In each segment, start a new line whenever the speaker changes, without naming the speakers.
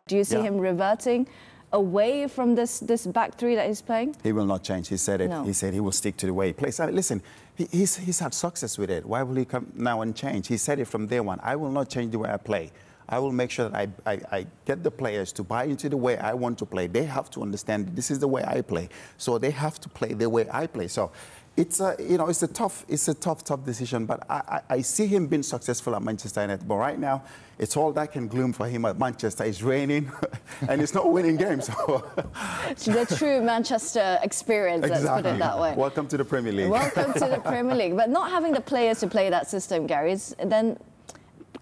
Do you see him reverting away from this back three that he's playing?
He will not change. He said it.
No.
He said he will stick to the way he plays. I mean, listen, he's had success with it. Why will he come now and change? He said it from day one. I will not change the way I play. I will make sure that I get the players to buy into the way I want to play. They have to understand that this is the way I play. So they have to play the way I play. So it's a, you know, it's a tough decision. But I see him being successful at Manchester United. But right now, it's all dark and gloom for him at Manchester. It's raining, and it's not winning games. So.
The true Manchester experience, let's put it that way.
Welcome to the Premier League.
Welcome to the Premier League. But not having the players to play that system, Gary, is then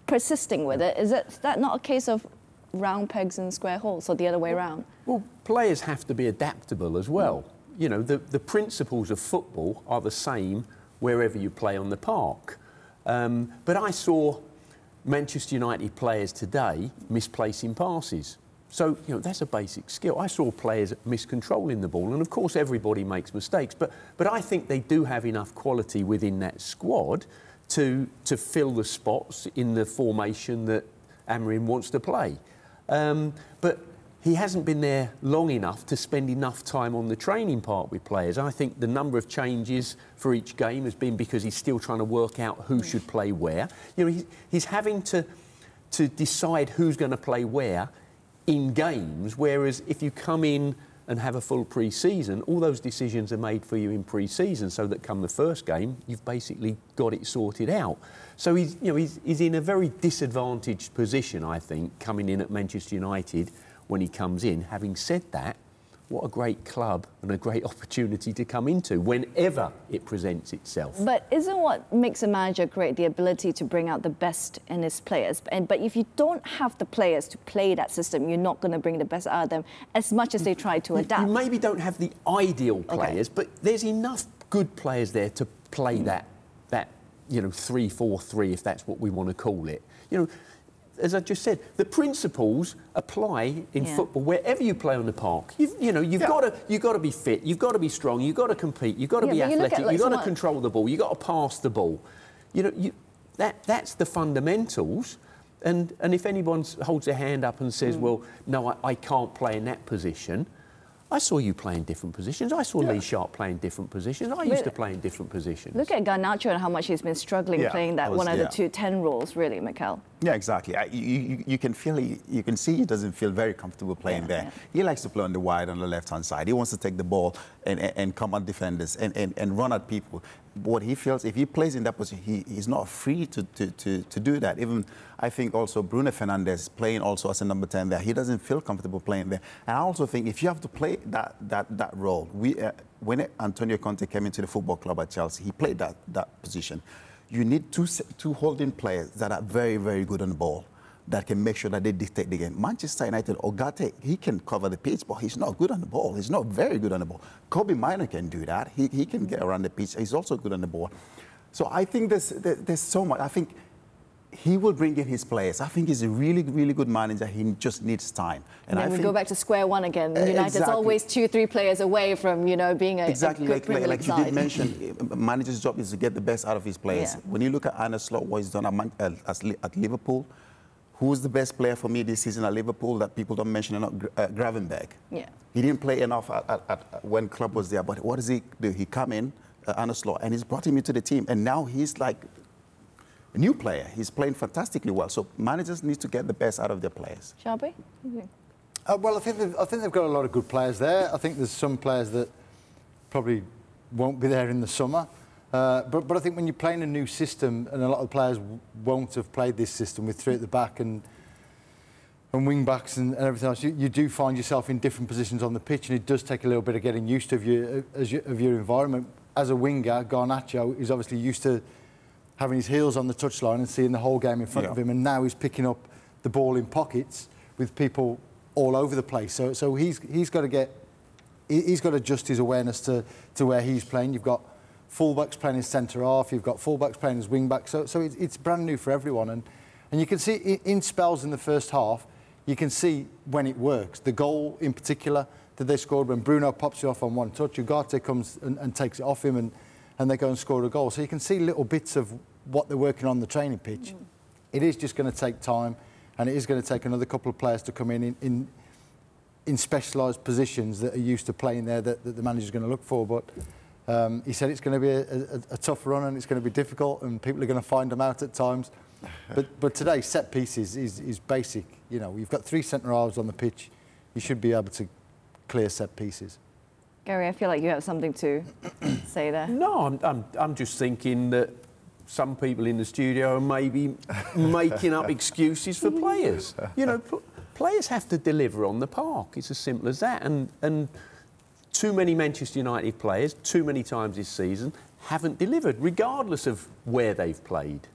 persisting with it. Is that not a case of round pegs and square holes, or the other way around?
Well, players have to be adaptable as well. You know, the principles of football are the same wherever you play on the park. But I saw Manchester United players today misplacing passes. So, you know, that's a basic skill. I saw players miscontrolling the ball, and of course everybody makes mistakes, but I think they do have enough quality within that squad to fill the spots in the formation that Amorim wants to play. But he hasn't been there long enough to spend enough time on the training part with players. I think the number of changes for each game has been because he's still trying to work out who should play where. You know, he's having to decide who's going to play where in games, whereas if you come in and have a full pre-season, all those decisions are made for you in pre-season, so that come the first game, you've basically got it sorted out. So he's in a very disadvantaged position, I think, coming in at Manchester United when he comes in. Having said that, what a great club and a great opportunity to come into whenever it presents itself.
But isn't what makes a manager great the ability to bring out the best in his players? But if you don't have the players to play that system, you're not going to bring the best out of them as much as they try to adapt.
You maybe don't have the ideal players, but there's enough good players there to play that you know, 3-4-3, if that's what we want to call it. You know, as I just said, the principles apply in football wherever you play on the park. You've got to be fit, you've got to be strong, you've got to compete, you've got to be athletic, you've got to control the ball, you've got to pass the ball. You know, that's the fundamentals. And if anyone holds their hand up and says, well, no, I can't play in that position, I saw you play in different positions. I saw Lee Sharp play in different positions. I used to play in different positions.
Look at Garnacho and how much he's been struggling playing that one of the 2-10 roles, really, Mikel.
Yeah, exactly. You can feel, you can see he doesn't feel very comfortable playing there. Yeah. He likes to play on the wide, on the left-hand side. He wants to take the ball and come at defenders and run at people. What he feels, if he plays in that position, he's not free to do that. Even, I think also Bruno Fernandes playing also as a number 10 there, he doesn't feel comfortable playing there. And I also think if you have to play that role, when Antonio Conte came into the football club at Chelsea, he played that position. You need two holding players that are very, very good on the ball, that can make sure that they dictate the game. Manchester United, Ogate, he can cover the pitch, but he's not good on the ball. He's not very good on the ball. Kobe Mino can do that. He can get around the pitch. He's also good on the ball. So I think there's so much. I think he will bring in his players. I think he's a really, really good manager. He just needs time.
And then we go back to square one again. United's always 2-3 players away from, you know, being a good Premier League side.
Like you did mention, manager's job is to get the best out of his players. Yeah. When you look at Arne Slot, what he's done at Liverpool, who's the best player for me this season at Liverpool that people don't mention enough? Gravenberch. Yeah. He didn't play enough when Klopp was there, but what does he do? He come in, Arne Slot, and he's brought him into the team, and now he's like a new player. He's playing fantastically well. So managers need to get the best out of their players.
Sharpie?
Well, I think they've got a lot of good players there. I think there's some players that probably won't be there in the summer. But I think when you're playing a new system, and a lot of players won't have played this system with 3 at the back and wing backs and everything else, you do find yourself in different positions on the pitch, and it does take a little bit of getting used to of your environment. As a winger, Garnacho is obviously used to having his heels on the touchline and seeing the whole game in front of him, and now he's picking up the ball in pockets with people all over the place. So he's got to adjust his awareness to where he's playing. You've got fullbacks playing as centre half, you've got fullbacks playing as wing back. So it's brand new for everyone, and you can see in spells in the first half, you can see when it works. The goal in particular that they scored when Bruno pops it off on one touch, Ugarte comes and takes it off him, and they go and score a goal. So you can see little bits of what they're working on the training pitch. It is just going to take time, and it is going to take another couple of players to come in specialised positions that are used to playing there that the manager's going to look for. But he said it's going to be a tough run and it's going to be difficult and people are going to find them out at times. But today, set pieces is basic. You know, you've got 3 centre-halves on the pitch. You should be able to clear set pieces.
Gary, I feel like you have something to say there.
No, I'm just thinking that some people in the studio are maybe making up excuses for players. You know, players have to deliver on the park. It's as simple as that. And too many Manchester United players, too many times this season, haven't delivered, regardless of where they've played.